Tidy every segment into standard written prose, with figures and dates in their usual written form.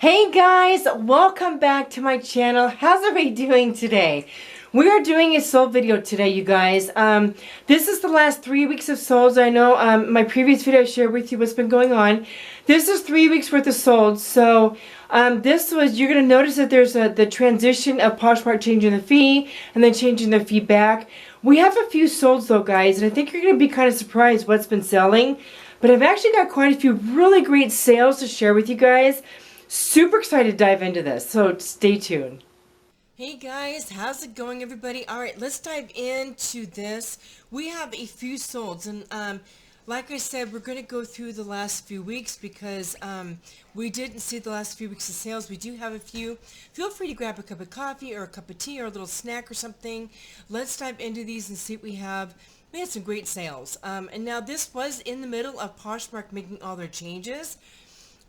Hey guys, welcome back to my channel. How's everybody doing today? We are doing a sold video today, you guys. This is the last 3 weeks of solds. I know my previous video I shared with you what's been going on. This is 3 weeks worth of solds. So you're going to notice that there's the transition of Poshmark changing the fee and then changing the fee back. We have a few solds though, guys, and I think you're going to be kind of surprised what's been selling. But I've actually got quite a few really great sales to share with you guys. Super excited to dive into this, so stay tuned. Hey guys, how's it going everybody? Alright, let's dive into this. We have a few solds, and like I said, we're going to go through the last few weeks because we didn't see the last few weeks of sales. We do have a few. Feel free to grab a cup of coffee or a cup of tea or a little snack or something. Let's dive into these and see what we have. We had some great sales. And now this was in the middle of Poshmark making all their changes.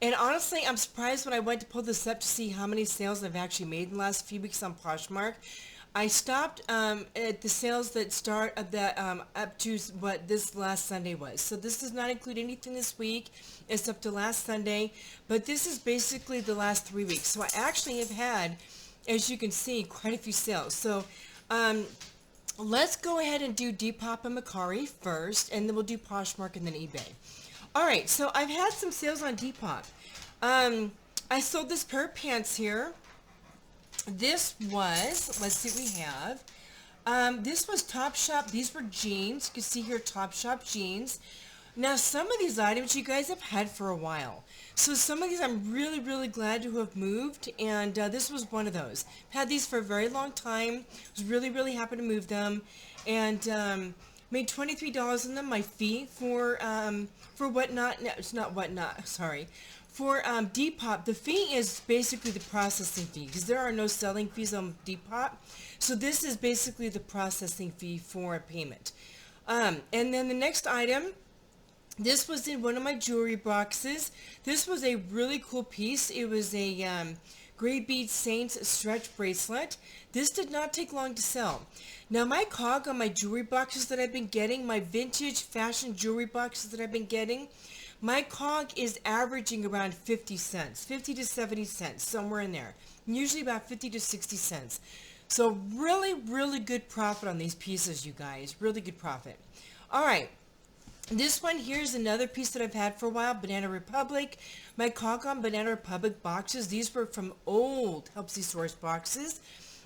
And honestly, I'm surprised when I went to pull this up to see how many sales I've actually made in the last few weeks on Poshmark. I stopped at the sales that start at the, up to what this last Sunday was. So this does not include anything this week. It's up to last Sunday. But this is basically the last 3 weeks. So I actually have had, as you can see, quite a few sales. So let's go ahead and do Depop and Mercari first. And then we'll do Poshmark and then eBay. Alright, so I've had some sales on Depop. I sold this pair of pants here. This was, let's see what we have. This was Topshop. These were jeans. You can see here Topshop jeans. Now, some of these items you guys have had for a while. So some of these I'm really, really glad to have moved. And this was one of those. Had these for a very long time. Was really, really happy to move them. And made $23 on them. My fee for Whatnot, no, it's not Whatnot, sorry. For Depop, the fee is basically the processing fee because there are no selling fees on Depop. So this is basically the processing fee for a payment. And then the next item, this was in one of my jewelry boxes. This was a really cool piece. It was a Gray Bead Saints stretch bracelet. This did not take long to sell. Now my COG on my jewelry boxes that I've been getting, my vintage fashion jewelry boxes that I've been getting, my COG is averaging around 50 cents, 50 to 70 cents, somewhere in there. Usually about 50 to 60 cents. So really, really good profit on these pieces, you guys. Really good profit. Alright. This one here is another piece that I've had for a while, Banana Republic. My COG on Banana Republic boxes, these were from old Helpsy Source boxes.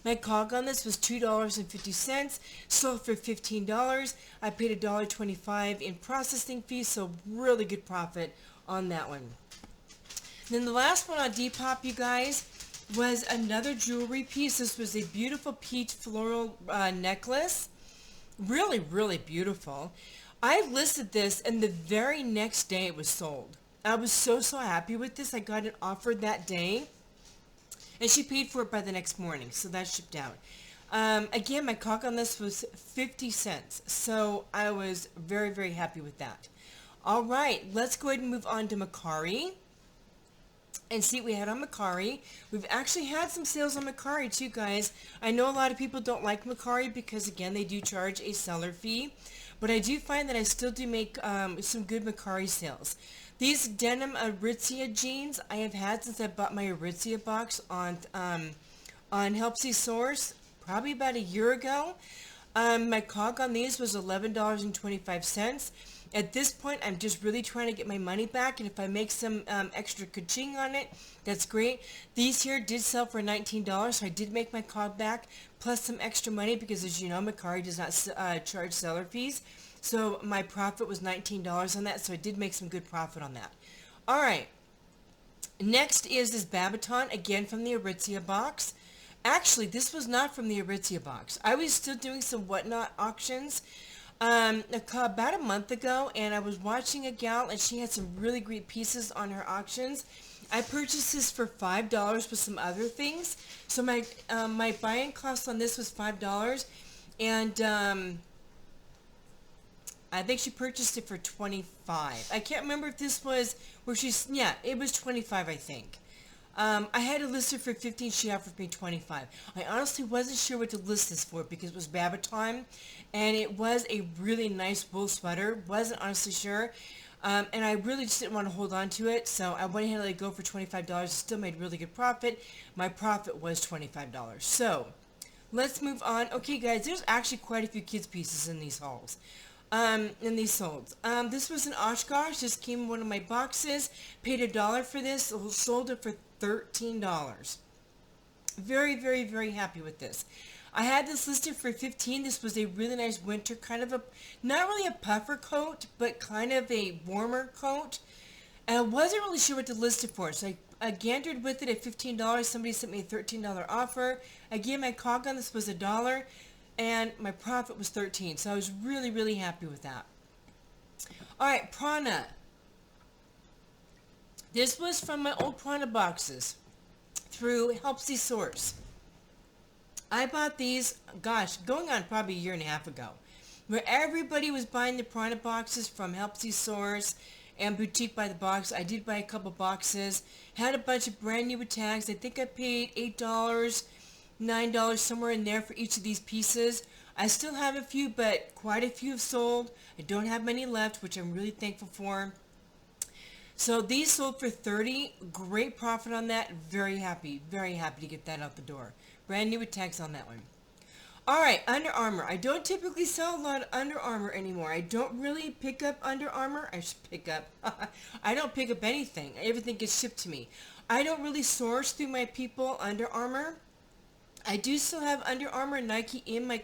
My COG on this was $2.50, sold for $15. I paid $1.25 in processing fees, so really good profit on that one. Then the last one on Depop, you guys, was another jewelry piece. This was a beautiful peach floral necklace. Really, really beautiful. I listed this and the very next day it was sold. I was so happy with this. I got it offered that day and she paid for it by the next morning, so that shipped out. Again, my COG on this was 50 cents, so I was very, very happy with that. Alright, let's go ahead and move on to Mercari and see what we had on Mercari. We've actually had some sales on Mercari too, guys. I know a lot of people don't like Mercari because, again, they do charge a seller fee. But I do find that I still do make some good Mercari sales. These denim Aritzia jeans I have had since I bought my Aritzia box on Helpsy Source, probably about a year ago. My COG on these was $11.25. At this point, I'm just really trying to get my money back, and if I make some extra ka-ching on it, that's great. These here did sell for $19, so I did make my COG back, plus some extra money, because as you know, Mercari does not charge seller fees. So my profit was $19 on that, so I did make some good profit on that. Alright, next is this Babaton, again from the Aritzia box. Actually, this was not from the Aritzia box. I was still doing some Whatnot auctions about a month ago, and I was watching a gal and she had some really great pieces on her auctions. I purchased this for $5 with some other things, so my my buying cost on this was $5, and I think she purchased it for $25. I can't remember if this was where she's, yeah, it was $25, I think. I had to list it for $15. She offered me $25. I honestly wasn't sure what to list this for because it was Babaton, and it was a really nice wool sweater. Wasn't honestly sure. And I really just didn't want to hold on to it, so I went ahead and let it go for $25. Still made really good profit. My profit was $25. So let's move on. Okay, guys, there's actually quite a few kids pieces in these hauls. In these solds. This was an Oshkosh. This came in one of my boxes. Paid $1 for this. Sold it for $13. Very, very, very happy with this. I had this listed for $15. This was a really nice winter, kind of a, not really a puffer coat, but kind of a warmer coat. And I wasn't really sure what to list it for, so I gandered with it at $15. Somebody sent me a $13 offer. Again, my cog on this was $1, and my profit was $13. So I was really, really happy with that. All right, Prana. This was from my old Prana boxes through Helpsy Source. I bought these, gosh, going on probably a year and a half ago, where everybody was buying the Prana boxes from Helpsy Source and Boutique by the Box. I did buy a couple boxes, had a bunch of brand new tags. I think I paid $8, $9, somewhere in there for each of these pieces. I still have a few, but quite a few have sold. I don't have many left, which I'm really thankful for. So these sold for $30. Great profit on that. Very happy to get that out the door. Brand new with tags on that one. Alright, Under Armour. I don't typically sell a lot of Under Armour anymore. I don't really pick up Under Armour. I don't pick up anything. Everything gets shipped to me. I don't really source through my people Under Armour. I do still have Under Armour and Nike in my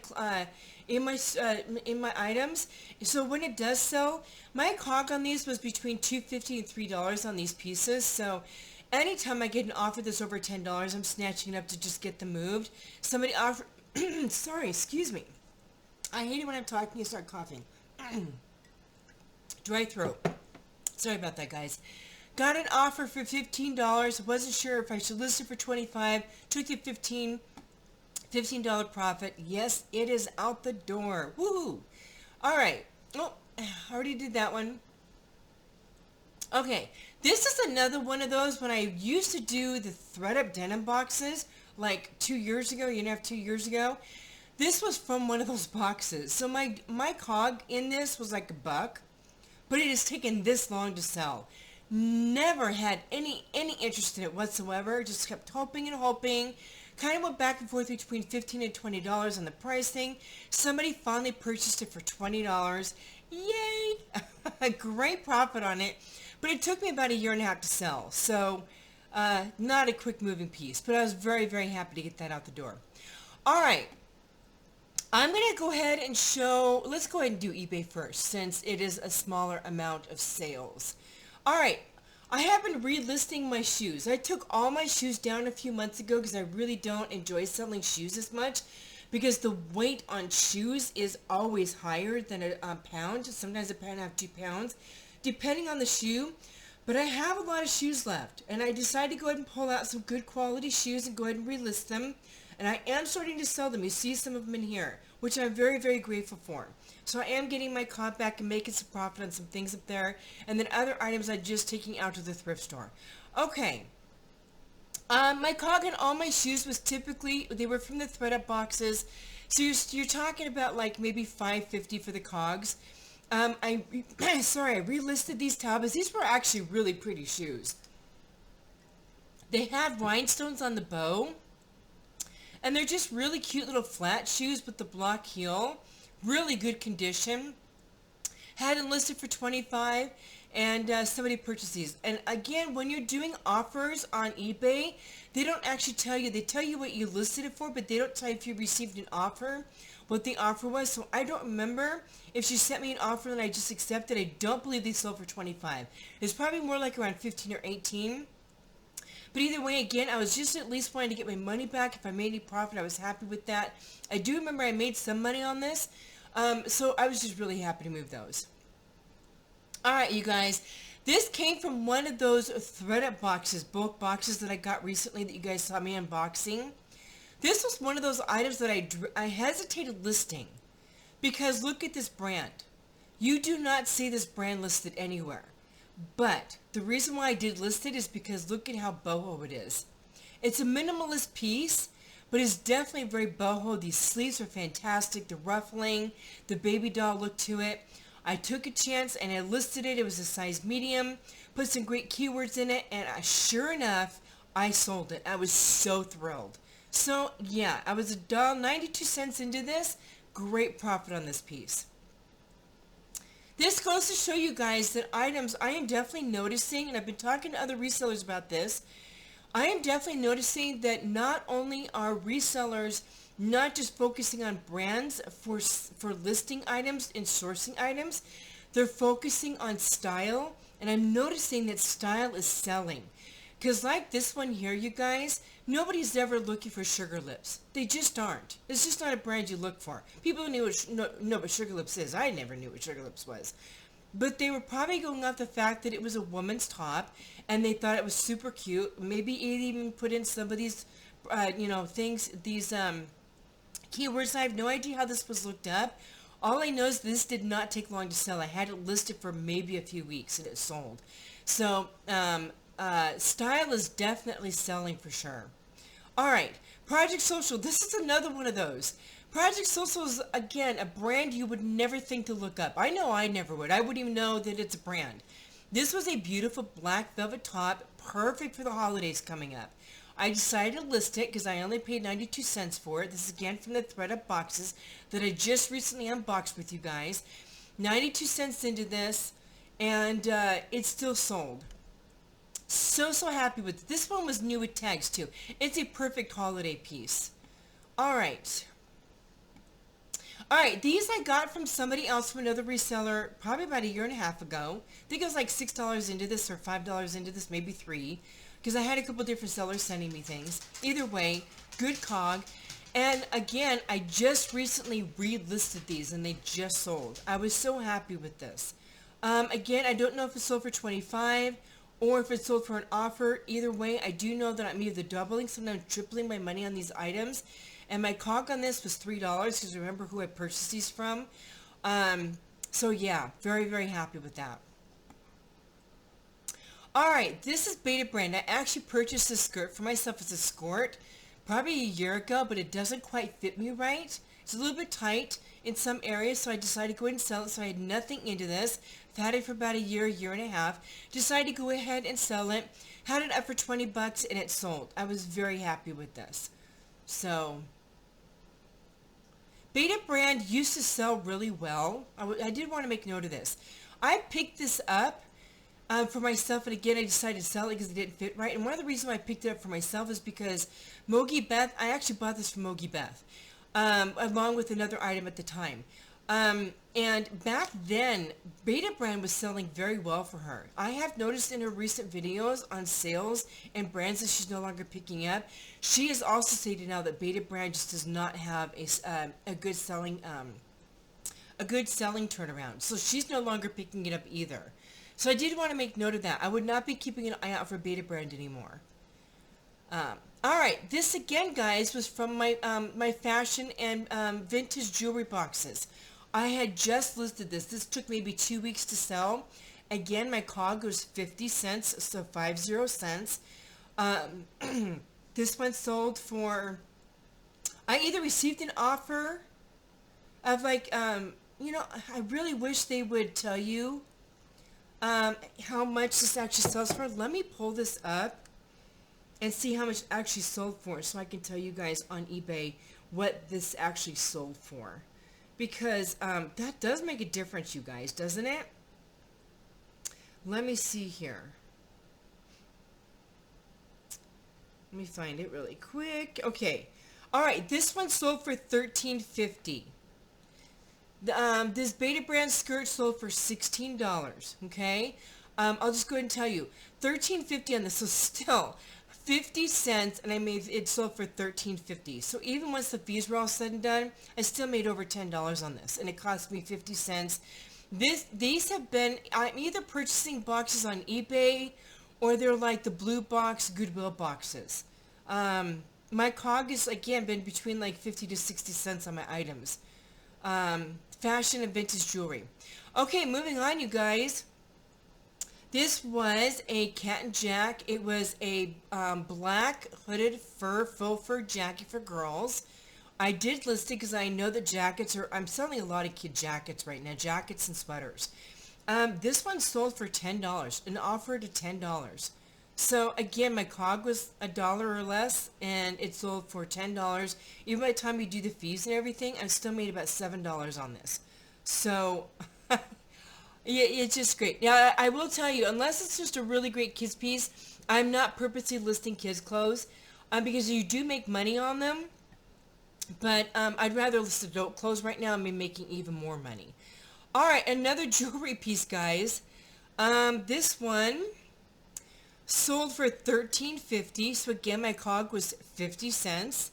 items. So when it does sell, my cog on these was between $2.50 and $3 on these pieces. So anytime I get an offer that's over $10, I'm snatching it up to just get them moved. Somebody offered, sorry, excuse me. I hate it when I'm talking and start coughing. Dry throat. Sorry about that, guys. Got an offer for $15. Wasn't sure if I should list it for $25. Took the $15 profit. Yes, it is out the door. Woo! All right. Oh, I already did that one. Okay, this is another one of those when I used to do the thread-up denim boxes like 2 years ago, 2 years ago. This was from one of those boxes. So my cog in this was like $1, but it has taken this long to sell. Never had any interest in it whatsoever. Just kept hoping and hoping. Kind of went back and forth between $15 and $20 on the pricing. Somebody finally purchased it for $20. Yay! A great profit on it. But it took me about a year and a half to sell. So not a quick moving piece. But I was very, very happy to get that out the door. Alright. I'm going to go ahead and show... Let's go ahead and do eBay first, since it is a smaller amount of sales. Alright. I have been relisting my shoes. I took all my shoes down a few months ago because I really don't enjoy selling shoes as much because the weight on shoes is always higher than a pound. Sometimes a pound and a half, 2 pounds, depending on the shoe. But I have a lot of shoes left, and I decided to go ahead and pull out some good quality shoes and go ahead and relist them. And I am starting to sell them. You see some of them in here, which I'm very, very grateful for. So I am getting my comp back and making some profit on some things up there. And then other items I'm just taking out to the thrift store. Okay. My cog on all my shoes was typically, they were from the thread-up boxes. So you're talking about like maybe $5.50 for the cogs. I relisted these Taubas. These were actually really pretty shoes. They have rhinestones on the bow. And they're just really cute little flat shoes with the block heel. Really good condition. Had it listed for $25, and somebody purchased these. And again, when you're doing offers on eBay, they don't actually tell you. They tell you what you listed it for, but they don't tell you if you received an offer, what the offer was. So I don't remember if she sent me an offer and I just accepted. I don't believe they sold for $25. It's probably more like around $15 or $18. But either way, again, I was just at least wanting to get my money back. If I made any profit, I was happy with that. I do remember I made some money on this. So I was just really happy to move those. Alright, you guys. This came from one of those thread-up boxes, bulk boxes that I got recently that you guys saw me unboxing. This was one of those items that I hesitated listing. Because look at this brand. You do not see this brand listed anywhere. But the reason why I did list it is because look at how boho it is. It's a minimalist piece, but it's definitely very boho. These sleeves are fantastic. The ruffling, the baby doll look to it. I took a chance and I listed it. It was a size medium, put some great keywords in it, and sure enough, I sold it. I was so thrilled. So yeah, I was $1.92 into this. Great profit on this piece. This goes to show you guys that items, I am definitely noticing, and I've been talking to other resellers about this, I am definitely noticing that not only are resellers not just focusing on brands for listing items and sourcing items, they're focusing on style, and I'm noticing that style is selling. Because like this one here, you guys, nobody's ever looking for Sugar Lips. They just aren't. It's just not a brand you look for. People know what Sugar Lips is. I never knew what Sugar Lips was. But they were probably going off the fact that it was a woman's top, and they thought it was super cute. Maybe it even put in some of these, things, these keywords. I have no idea how this was looked up. All I know is this did not take long to sell. I had it listed for maybe a few weeks, and it sold. So, style is definitely selling for sure. All right, Project Social. This is another one of those. Project Social is, again, a brand you would never think to look up. I know I never would. I wouldn't even know that it's a brand. This was a beautiful black velvet top, perfect for the holidays coming up. I decided to list it because I only paid 92 cents for it. This is again from the ThredUp boxes that I just recently unboxed with you guys. 92 cents into this, and it's still sold. So happy with it. This one was new with tags too. It's a perfect holiday piece. Alright, these I got from somebody else, from another reseller, probably about a year and a half ago. I think it was like $6 into this or $5 into this, maybe $3, because I had a couple different sellers sending me things. Either way, good cog. And again, I just recently relisted these and they just sold. I was so happy with this. Again, I don't know if it sold for $25 or if it's sold for an offer. Either way, I do know that I'm either doubling, sometimes tripling my money on these items. And my cog on this was $3 because remember who I purchased these from. So yeah, very happy with that. Alright, this is Beta Brand. I actually purchased this skirt for myself as a skirt probably a year ago, but it doesn't quite fit me right. It's a little bit tight in some areas, so I decided to go ahead and sell it. So I had nothing into this. I've had it for about a year and a half. Decided to go ahead and sell it. Had it up for 20 bucks and it sold. I was very happy with this. So, Beta Brand used to sell really well. I did want to make note of this. I picked this up for myself, and again, I decided to sell it because it didn't fit right. And one of the reasons why I picked it up for myself is because Mogi Beth, I actually bought this from Mogi Beth, along with another item at the time. And back then, Beta Brand was selling very well for her. I have noticed in her recent videos on sales and brands that she's no longer picking up, she has also stated now that Beta Brand just does not have a good selling turnaround. So she's no longer picking it up either. So I did want to make note of that. I would not be keeping an eye out for Beta Brand anymore. Alright, this again, guys, was from my my fashion and vintage jewelry boxes. I had just listed this. This took maybe 2 weeks to sell. Again, my cog was 50 cents, so 50 cents. This one sold for, I either received an offer of like, I really wish they would tell you how much this actually sells for. Let me pull this up and see how much it actually sold for, so I can tell you guys on eBay what this actually sold for. Because that does make a difference, you guys, doesn't it? Let me see here. Let me find it really quick. Okay. Alright, this one sold for $13.50. This Beta Brand skirt sold for $16. Okay? I'll just go ahead and tell you. $13.50 on this, so still 50 cents, and I made it sold for $13.50. So even once the fees were all said and done, I still made over $10 on this, and it cost me 50 cents. These have been, I'm either purchasing boxes on eBay, or they're like the blue box Goodwill boxes. My cog has again been between like 50 to 60 cents on my items. Fashion and vintage jewelry. Okay, moving on, you guys. This was a Cat and Jack. It was a black hooded faux fur jacket for girls. I did list it because I know that jackets are, I'm selling a lot of kid jackets right now, jackets and sweaters. This one sold for $10, an offer to $10. So again, my cog was $1 or less, and it sold for $10. Even by the time you do the fees and everything, I still made about $7 on this. So yeah, it's just great. Now, I will tell you, unless it's just a really great kids piece, I'm not purposely listing kids clothes because you do make money on them. But I'd rather list adult clothes right now and be making even more money. All right, another jewelry piece, guys. This one sold for $13.50. So again, my cog was 50 cents,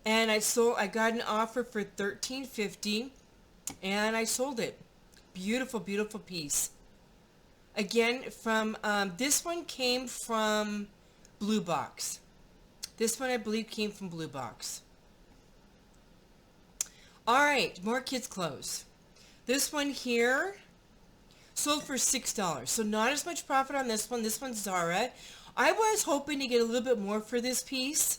and I got an offer for $13.50, and I sold it. Beautiful, beautiful piece. Again, from this one came from Blue Box. This one, I believe, came from Blue Box. All right, more kids' clothes. This one here sold for $6, so not as much profit on this one. This one's Zara. I was hoping to get a little bit more for this piece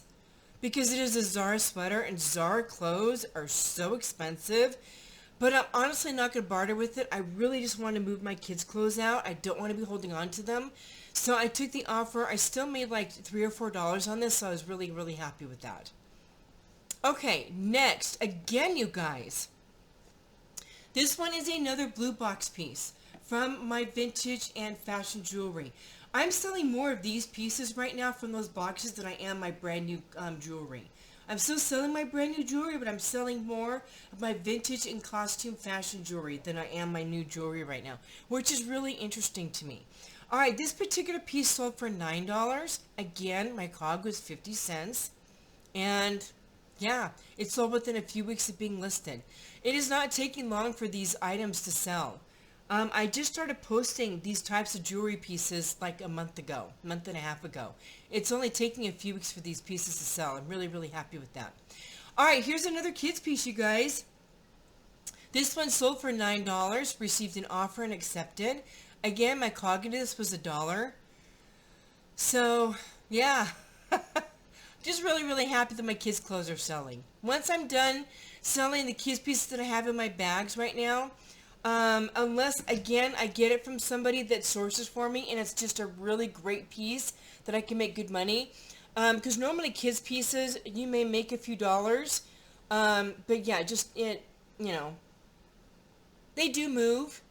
because it is a Zara sweater, and Zara clothes are so expensive. But I'm honestly not going to barter with it. I really just want to move my kids' clothes out. I don't want to be holding on to them. So I took the offer. I still made like $3 or $4 on this, so I was really, really happy with that. Okay, next, again, you guys. This one is another Blue Box piece from my vintage and fashion jewelry. I'm selling more of these pieces right now from those boxes than I am my brand new jewelry. I'm still selling my brand new jewelry, but I'm selling more of my vintage and costume fashion jewelry than I am my new jewelry right now, which is really interesting to me. All right, this particular piece sold for $9. Again, my cog was 50 cents. And yeah, it sold within a few weeks of being listed. It is not taking long for these items to sell. I just started posting these types of jewelry pieces like a month and a half ago. It's only taking a few weeks for these pieces to sell. I'm really, really happy with that. All right, here's another kids piece, you guys. This one sold for $9, received an offer and accepted. Again, my cog into this was $1. So, yeah. Just really, really happy that my kids' clothes are selling. Once I'm done selling the kids' pieces that I have in my bags right now, unless, again, I get it from somebody that sources for me and it's just a really great piece that I can make good money. Because normally kids' pieces, you may make a few dollars. But yeah, just, they do move.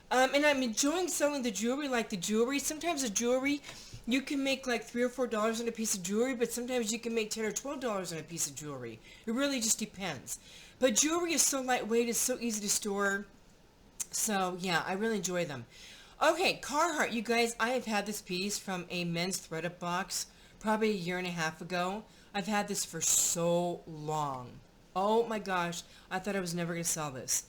And I'm enjoying selling the jewelry like the jewelry. Sometimes the jewelry, you can make like $3 or $4 on a piece of jewelry, but sometimes you can make $10 or $12 on a piece of jewelry. It really just depends. But jewelry is so lightweight, it's so easy to store. So yeah, I really enjoy them. Okay, Carhartt, you guys, I have had this piece from a men's thread-up box probably a year and a half ago. I've had this for so long. Oh my gosh, I thought I was never going to sell this.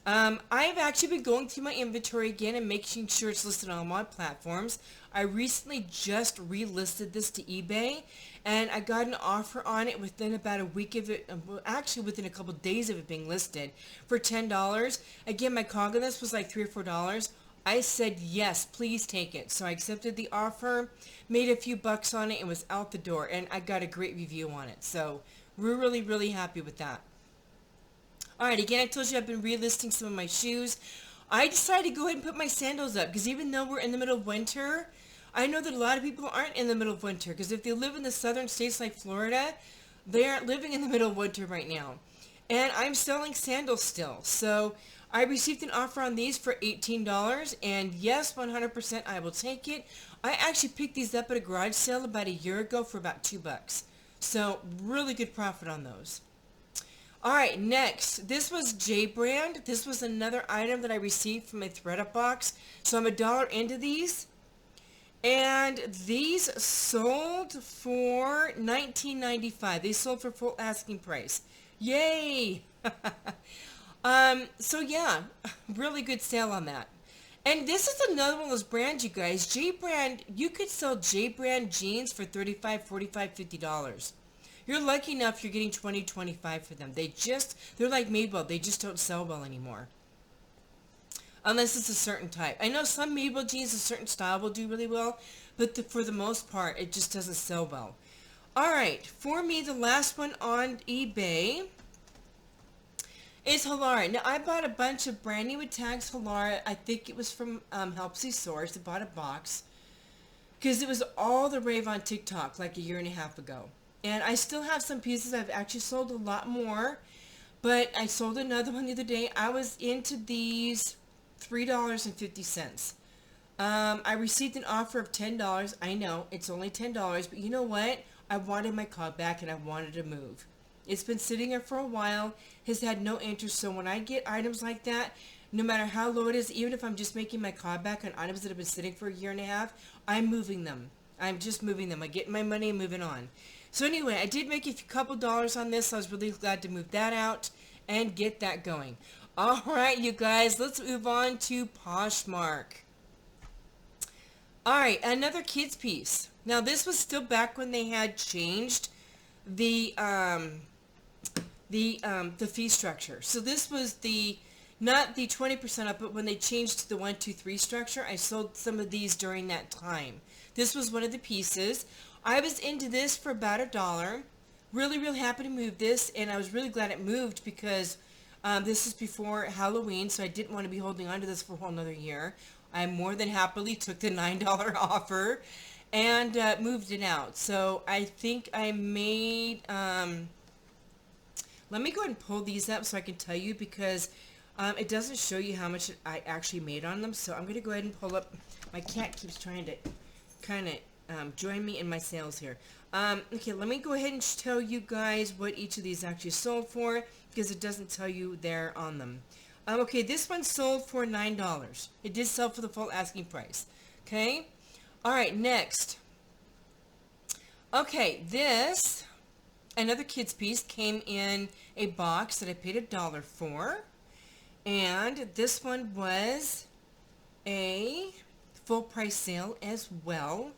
I've actually been going through my inventory again and making sure it's listed on all my platforms. I recently just relisted this to eBay, and I got an offer on it within about a week of it, actually within a couple days of it being listed, for $10. Again, my cog on this was like $3 or $4. I said, yes, please take it. So I accepted the offer, made a few bucks on it, and was out the door, and I got a great review on it. So we're really, really happy with that. Alright, again, I told you I've been relisting some of my shoes. I decided to go ahead and put my sandals up because even though we're in the middle of winter, I know that a lot of people aren't in the middle of winter because if they live in the southern states like Florida, they aren't living in the middle of winter right now. And I'm selling sandals still. So I received an offer on these for $18, and yes, 100% I will take it. I actually picked these up at a garage sale about a year ago for about $2. So really good profit on those. Alright, next, this was J Brand. This was another item that I received from a thread-up box. So I'm $1 into these. And these sold for $19.95. They sold for full asking price. Yay! So yeah, really good sale on that. And this is another one of those brands, you guys. J Brand, you could sell J Brand jeans for $35, $45, $50. You're lucky enough you're getting $20, $25 for them. They're like Madewell. They just don't sell well anymore. Unless it's a certain type. I know some Madewell jeans, a certain style will do really well, but for the most part, it just doesn't sell well. Alright, for me, the last one on eBay It's Halara. Now, I bought a bunch of brand new tags Halara. I think it was from Helpsy Source. I bought a box because it was all the rave on TikTok like a year and a half ago. And I still have some pieces. I've actually sold a lot more, but I sold another one the other day. I was into these $3.50. I received an offer of $10. I know it's only $10, but you know what? I wanted my car back and I wanted to move. It's been sitting there for a while, has had no interest, so when I get items like that, no matter how low it is, even if I'm just making my car back on items that have been sitting for a year and a half, I'm moving them. I'm just moving them. I get my money and moving on. So anyway, I did make a couple dollars on this. So I was really glad to move that out and get that going. All right, you guys, let's move on to Poshmark. All right, another kids piece. Now this was still back when they had changed the fee structure. So this was not the 20% up, but when they changed to the 1, 2, 3 structure, I sold some of these during that time. This was one of the pieces. I was into this for about $1. Really, really happy to move this, and I was really glad it moved because this is before Halloween, so I didn't want to be holding on to this for a whole nother year. I more than happily took the $9 offer and moved it out. So I think I made, let me go ahead and pull these up so I can tell you, because it doesn't show you how much I actually made on them. So I'm going to go ahead and pull up. My cat keeps trying to kind of join me in my sales here. Okay, let me go ahead and tell you guys what each of these actually sold for, because it doesn't tell you there on them. Okay, this one sold for $9. It did sell for the full asking price. Okay. All right, next. Okay, this, another kids piece, came in a box that I paid $1 for. And this one was a full price sale as well.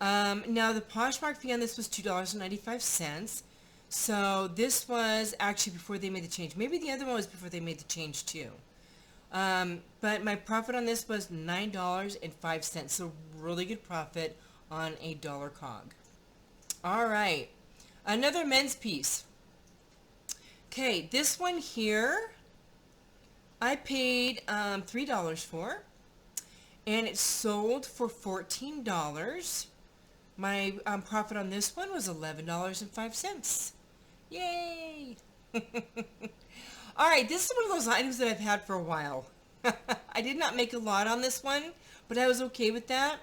Now the Poshmark fee on this was $2.95. So this was actually before they made the change. Maybe the other one was before they made the change too. But my profit on this was $9.05. So really good profit on a $1 cog. All right. Another men's piece. Okay, this one here I paid $3 for, and it sold for $14. My profit on this one was $11.05. Yay! All right, this is one of those items that I've had for a while. I did not make a lot on this one, but I was okay with that.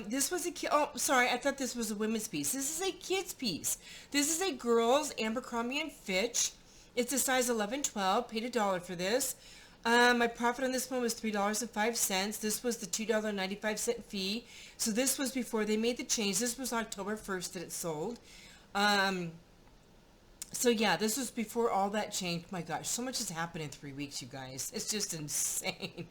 This was oh, sorry, I thought this was a women's piece. This is a kid's piece. This is a girls Abercrombie & Fitch. It's a size 11-12. Paid $1 for this. My profit on this one was $3.05. This was the $2.95 fee. So this was before they made the change. This was October 1st that it sold. So yeah, this was before all that changed. My gosh, so much has happened in 3 weeks, you guys. It's just insane.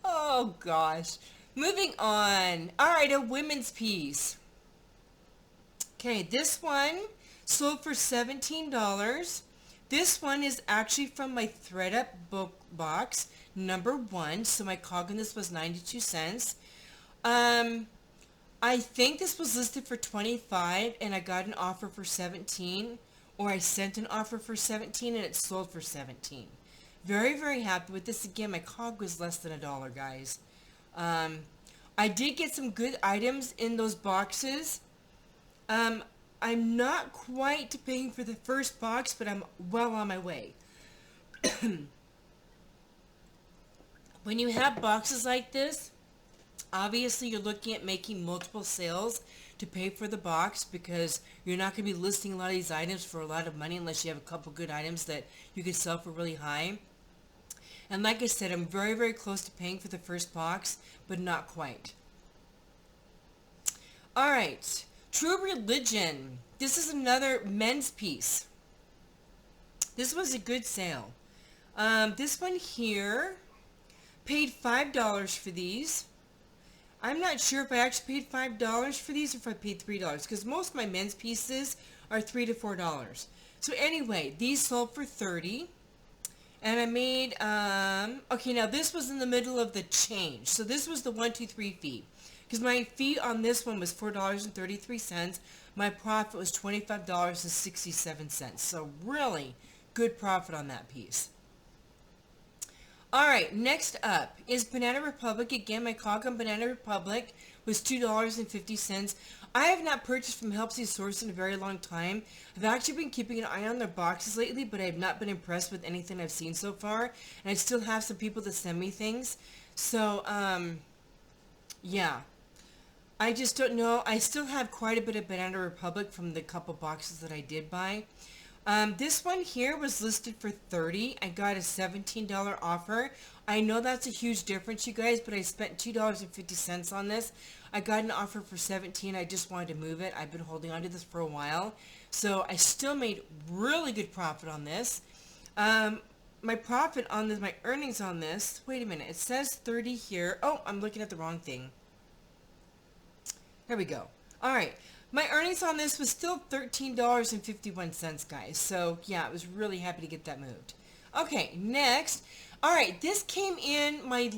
Oh gosh. Moving on. All right, a women's piece. Okay, this one sold for $17. This one is actually from my ThreadUp book box, number 1. So my cog on this was 92 cents. I think this was listed for $25 and I got an offer for $17, or I sent an offer for $17 and it sold for $17. Very, very happy with this. Again, my cog was less than $1, guys. I did get some good items in those boxes. I'm not quite paying for the first box, but I'm well on my way. When you have boxes like this, obviously you're looking at making multiple sales to pay for the box, because you're not going to be listing a lot of these items for a lot of money unless you have a couple good items that you can sell for really high. And like I said, I'm very, very close to paying for the first box, but not quite. All right. True Religion. This is another men's piece. This was a good sale. This one here, paid $5 for these. I'm not sure if I actually paid $5 for these or if I paid $3, because most of my men's pieces are $3 to $4. So anyway, these sold for $30. And I made, okay, now this was in the middle of the change. So this was the 1, 2, 3 fee. because my fee on this one was $4.33. My profit was $25.67. So really good profit on that piece. Alright, next up is Banana Republic. Again, my cog on Banana Republic was $2.50. I have not purchased from Helpsy Source in a very long time. I've actually been keeping an eye on their boxes lately, but I have not been impressed with anything I've seen so far. And I still have some people that send me things. So, yeah. I just don't know. I still have quite a bit of Banana Republic from the couple boxes that I did buy. This one here was listed for $30. I got a $17 offer. I know that's a huge difference, you guys, but I spent $2.50 on this. I got an offer for $17. I just wanted to move it. I've been holding on to this for a while. So I still made really good profit on this. My profit on this, my earnings on this, wait a minute, it says 30 here. Oh, I'm looking at the wrong thing. Here we go. All right. My earnings on this was still $13.51, guys. So, yeah, I was really happy to get that moved. Okay, next. All right, this came in my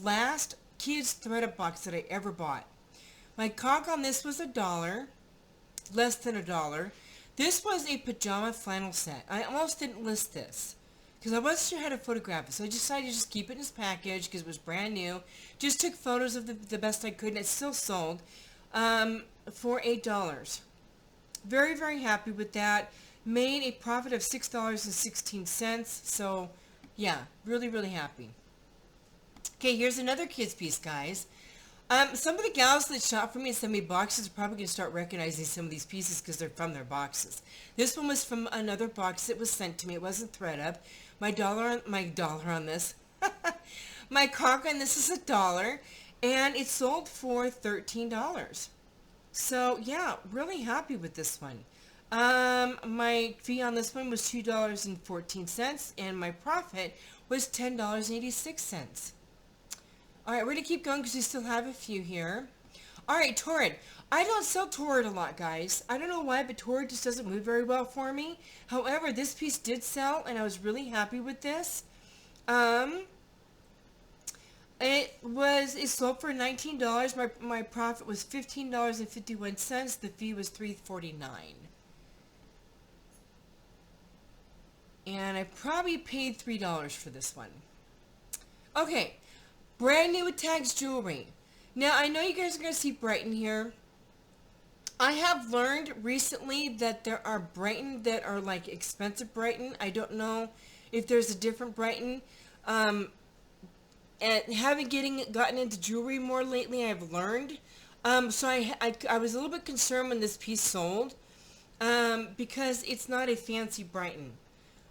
last kids thread-up box that I ever bought. My cog on this was $1, less than $1. This was a pajama flannel set. I almost didn't list this because I wasn't sure how to photograph it. So I decided to just keep it in its package because it was brand new. Just took photos of the best I could, and it still sold. For $8. Very, very happy with that. Made a profit of $6.16. So, yeah, really, really happy. Okay, here's another kids piece, guys. Some of the gals that shop for me and send me boxes are probably going to start recognizing some of these pieces because they're from their boxes. This one was from another box that was sent to me. It wasn't thread up. My dollar on this. My cog on this is $1. And it sold for $13. So, yeah, really happy with this one. My fee on this one was $2.14, and my profit was $10.86. All right, we're going to keep going because we still have a few here. All right, Torrid. I don't sell Torrid a lot, guys. I don't know why, but Torrid just doesn't move very well for me. However, this piece did sell, and I was really happy with this. It sold for $19. My profit was $15.51. The fee was $3.49. And I probably paid $3 for this one. Okay, brand new with tags jewelry. Now I know you guys are going to see Brighton here. I have learned recently that there are Brighton that are like expensive Brighton. I don't know if there's a different Brighton. And having gotten into jewelry more lately, I've learned. So I was a little bit concerned when this piece sold because it's not a fancy Brighton.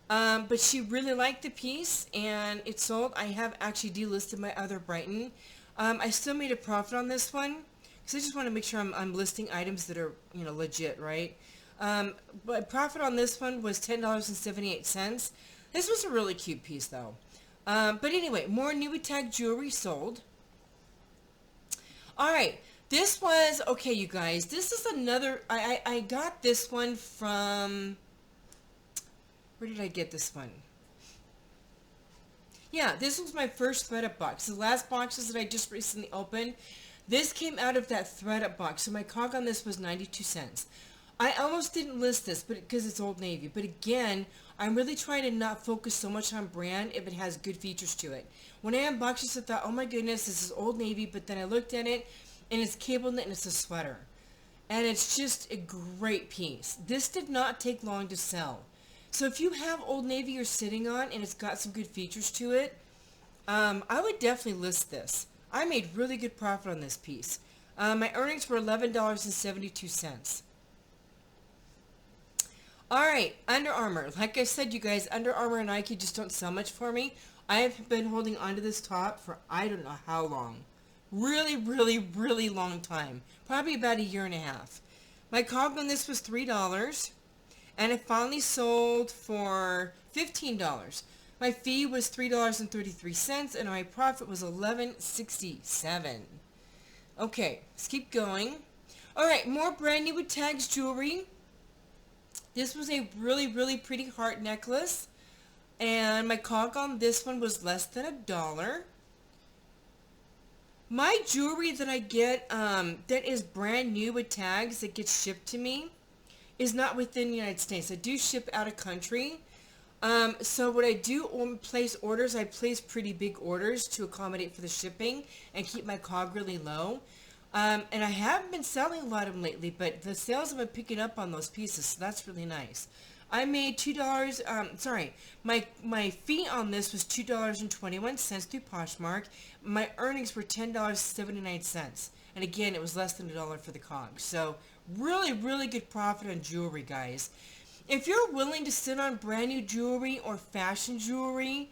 But she really liked the piece and it sold. I have actually delisted my other Brighton. I still made a profit on this one because I just want to make sure I'm listing items that are, you know, legit, right? But profit on this one was $10.78. This was a really cute piece though. But anyway, more new tag jewelry sold. Alright, this was, okay you guys, this is another, I got this one from, where did I get this one? Yeah, this was my first thread-up box. The last boxes that I just recently opened, this came out of that thread-up box. So my cog on this was 92 cents. I almost didn't list this because it's Old Navy. But again, I'm really trying to not focus so much on brand if it has good features to it. When I unboxed this, I thought, oh my goodness, this is Old Navy. But then I looked at it, and it's cable knit, and it's a sweater. And it's just a great piece. This did not take long to sell. So if you have Old Navy you're sitting on, and it's got some good features to it, I would definitely list this. I made really good profit on this piece. My earnings were $11.72. Alright, Under Armour. Like I said, you guys, Under Armour and Nike just don't sell much for me. I have been holding onto this top for I don't know how long. Really, really, really long time. Probably about a year and a half. My cog on this was $3. And it finally sold for $15. My fee was $3.33 and my profit was $11.67. Okay, let's keep going. Alright, more brand new with tags jewelry. This was a really, really pretty heart necklace. And my cog on this one was less than $1. My jewelry that I get that is brand new with tags that gets shipped to me is not within the United States. I do ship out of country. So what I do place orders, I place pretty big orders to accommodate for the shipping and keep my cog really low. And I haven't been selling a lot of them lately, but the sales have been picking up on those pieces, so that's really nice. I made $2, sorry, my fee on this was $2.21 through Poshmark. My earnings were $10.79. And again, it was less than $1 for the cog. So really, really good profit on jewelry, guys. If you're willing to sit on brand new jewelry or fashion jewelry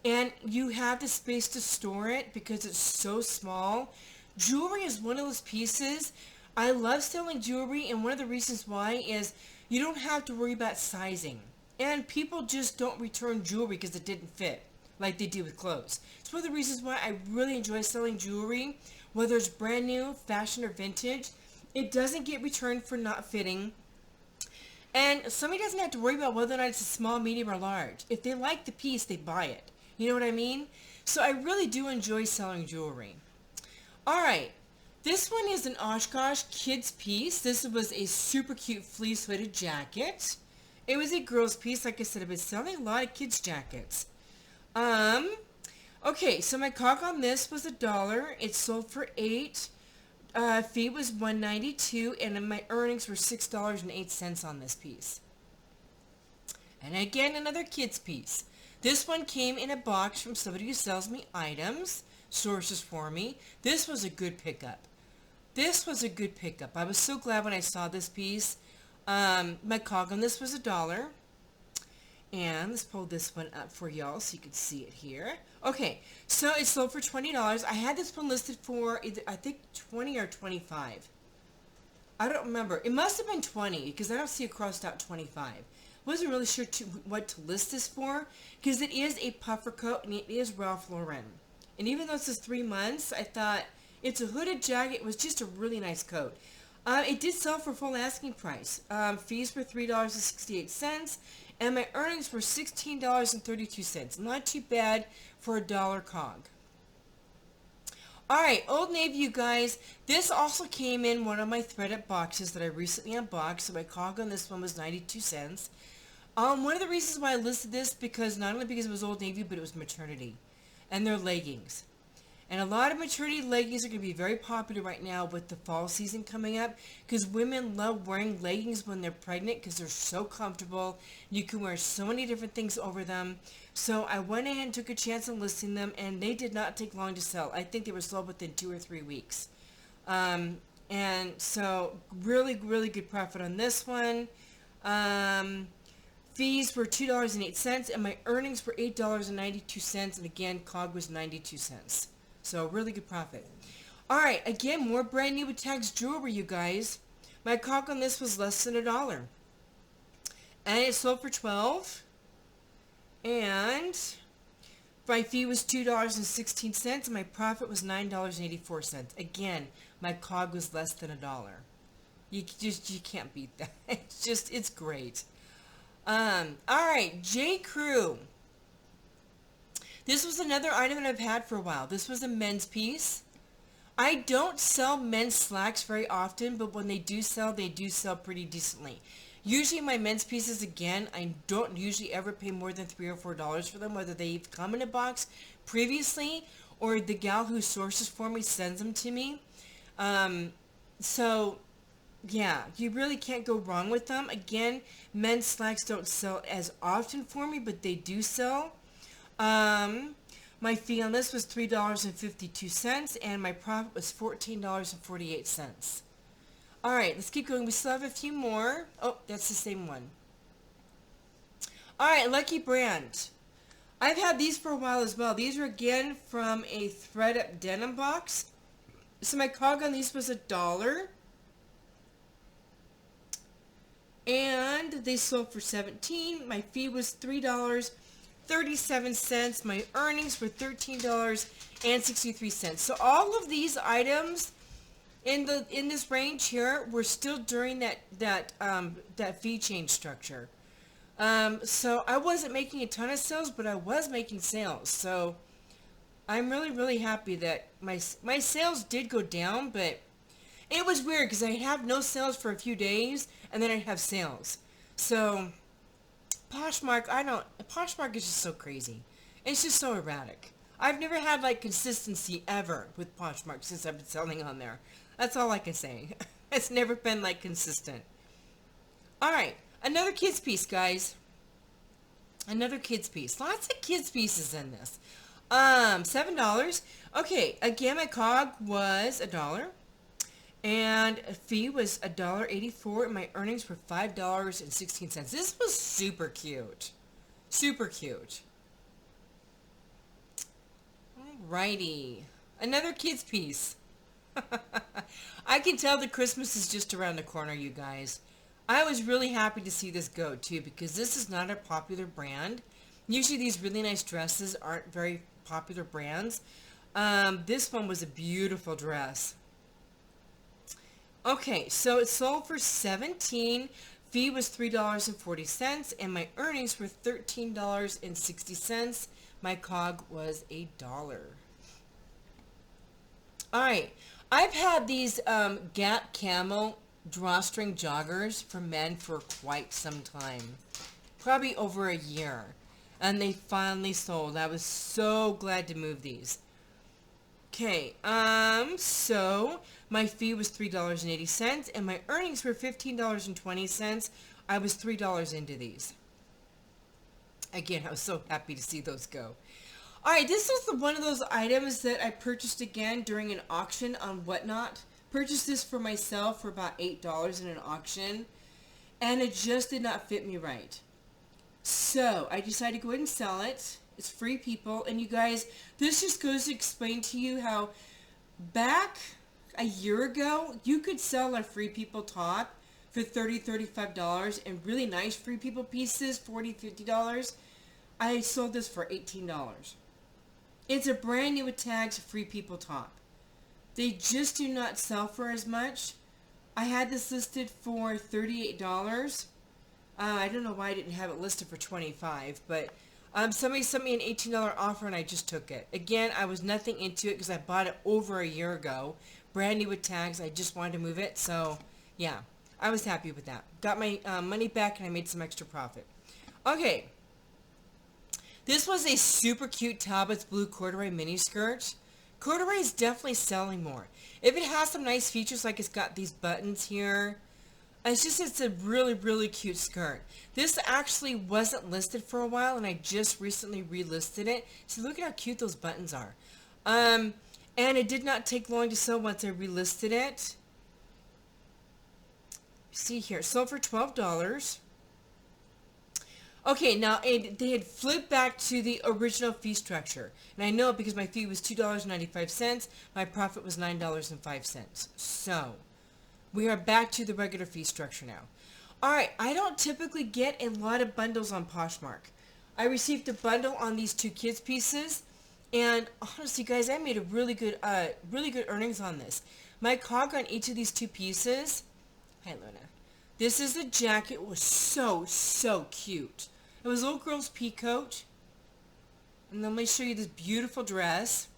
and you have the space to store it because it's so small, jewelry is one of those pieces. I love selling jewelry, and one of the reasons why is you don't have to worry about sizing. And people just don't return jewelry because it didn't fit like they do with clothes. It's one of the reasons why I really enjoy selling jewelry, whether it's brand new, fashion, or vintage. It doesn't get returned for not fitting. And somebody doesn't have to worry about whether or not it's a small, medium, or large. If they like the piece, they buy it. You know what I mean? So I really do enjoy selling jewelry. Alright, this one is an Oshkosh kids piece. This was a super cute fleece hooded jacket. It was a girl's piece. Like I said, I've been selling a lot of kids jackets. Okay, so my cog on this was $1. It sold for $8. Fee was $1.92, and then my earnings were $6.08 on this piece. And again, another kids piece. This one came in a box from somebody who sells me items, sources for me. This was a good pickup. This was a good pickup. I was so glad when I saw this piece. My cog on this was $1. And let's pull this one up for y'all so you can see it here. Okay, so it sold for $20. I had this one listed for either, I think, 20 or 25. I don't remember. It must have been 20 because I don't see a crossed out 25. Wasn't really sure what to list this for because it is a puffer coat and it is Ralph Lauren. And even though this is 3 months, I thought it's a hooded jacket. It was just a really nice coat. It did sell for full asking price. Fees were $3.68, and my earnings were $16.32. Not too bad for $1 cog. Alright, Old Navy, you guys. This also came in one of my threaded boxes that I recently unboxed. So my cog on this one was 92 cents. One of the reasons why I listed this, because not only because it was Old Navy, but it was maternity. And they're leggings. And a lot of maternity leggings are going to be very popular right now with the fall season coming up because women love wearing leggings when they're pregnant because they're so comfortable. You can wear so many different things over them. So I went ahead and took a chance on listing them, and they did not take long to sell. I think they were sold within 2 or 3 weeks. And so really, really good profit on this one. Fees were $2.08, and my earnings were $8.92, and again, cog was 92 cents. So really good profit. Alright, again, more brand new with tags jewelry, you guys. My cog on this was less than $1. And it sold for $12. And my fee was $2.16, and my profit was $9.84. Again, my cog was less than $1. You can't beat that. It's great. Alright, J. Crew. This was another item that I've had for a while. This was a men's piece. I don't sell men's slacks very often, but when they do sell pretty decently. Usually my men's pieces, again, I don't usually ever pay more than $3 or $4 for them, whether they've come in a box previously or the gal who sources for me sends them to me. So, yeah, you really can't go wrong with them. Again, men's slacks don't sell as often for me, but they do sell. My fee on this was $3.52, and my profit was $14.48. Alright, let's keep going. We still have a few more. Oh, that's the same one. Alright, Lucky Brand. I've had these for a while as well. These are again from a thread-up denim box. So my cog on these was $1. And they sold for $17. My fee was $3.37. My earnings were $13.63. So all of these items in this range here were still during that fee change structure. So I wasn't making a ton of sales, but I was making sales. So I'm really, really happy that my sales did go down, but it was weird because I'd have no sales for a few days, and then I'd have sales. So, Poshmark is just so crazy. It's just so erratic. I've never had, like, consistency ever with Poshmark since I've been selling on there. That's all I can say. It's never been, like, consistent. Alright, another kids piece, guys. Another kids piece. Lots of kids pieces in this. $7. Okay, again, my cog was $1. And a fee was $1.84, and my earnings were $5.16. This was super cute. Super cute. Alrighty. Another kids piece. I can tell that Christmas is just around the corner, you guys. I was really happy to see this go, too, because this is not a popular brand. Usually these really nice dresses aren't very popular brands. This one was a beautiful dress. Okay, so it sold for $17. Fee was $3.40, and my earnings were $13.60. My cog was $1. Alright, I've had these Gap Camo drawstring joggers for men for quite some time. Probably over a year. And they finally sold. I was so glad to move these. Okay, so my fee was $3.80, and my earnings were $15.20. I was $3 into these. Again, I was so happy to see those go. Alright, this was one of those items that I purchased again during an auction on Whatnot. Purchased this for myself for about $8 in an auction, and it just did not fit me right. So, I decided to go ahead and sell it. It's Free People, and you guys, this just goes to explain to you how back a year ago, you could sell a Free People top for $30, $35, and really nice Free People pieces, $40, $50. I sold this for $18. It's a brand new with tags Free People top. They just do not sell for as much. I had this listed for $38. I don't know why I didn't have it listed for $25, but somebody sent me an $18 offer and I just took it. Again, I was nothing into it because I bought it over a year ago. Brand new with tags. I just wanted to move it. So, yeah, I was happy with that. Got my money back and I made some extra profit. Okay. This was a super cute Talbot's blue corduroy mini skirt. Corduroy is definitely selling more. If it has some nice features, like it's got these buttons here, it's a really, really cute skirt. This actually wasn't listed for a while, and I just recently relisted it. So look at how cute those buttons are. And it did not take long to sew once I relisted it. See here, sold for $12. Okay, now they had flipped back to the original fee structure. And I know because my fee was $2.95, my profit was $9.05. So, we are back to the regular fee structure now. Alright, I don't typically get a lot of bundles on Poshmark. I received a bundle on these two kids pieces. And honestly, guys, I made a really good earnings on this. My cog on each of these two pieces. Hi, Luna. This is the jacket. It was so, so cute. It was a little girl's pea coat. And then let me show you this beautiful dress.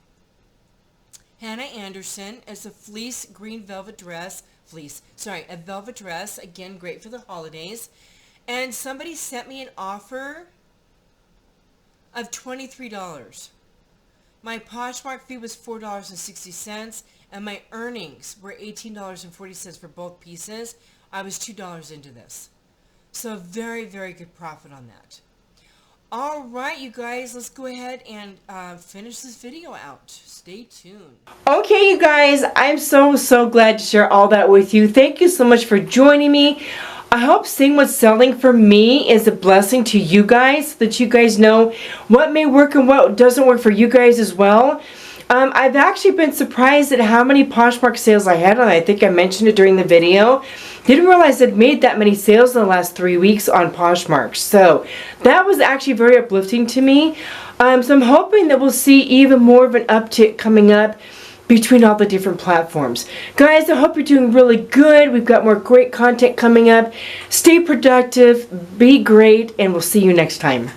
Hannah Anderson. It's a fleece green velvet dress. A velvet dress. Again, great for the holidays. And somebody sent me an offer of $23. My Poshmark fee was $4.60. And my earnings were $18.40 for both pieces. I was $2 into this. So very, very good profit on that. Alright, you guys, let's go ahead and finish this video out. Stay tuned. Okay, you guys, I'm so, so glad to share all that with you. Thank you so much for joining me. I hope seeing what's selling for me is a blessing to you guys, so that you guys know what may work and what doesn't work for you guys as well. I've actually been surprised at how many Poshmark sales I had on. I think I mentioned it during the video. Didn't realize I'd made that many sales in the last 3 weeks on Poshmark. So that was actually very uplifting to me. So I'm hoping that we'll see even more of an uptick coming up between all the different platforms. Guys, I hope you're doing really good. We've got more great content coming up. Stay productive, be great, and we'll see you next time.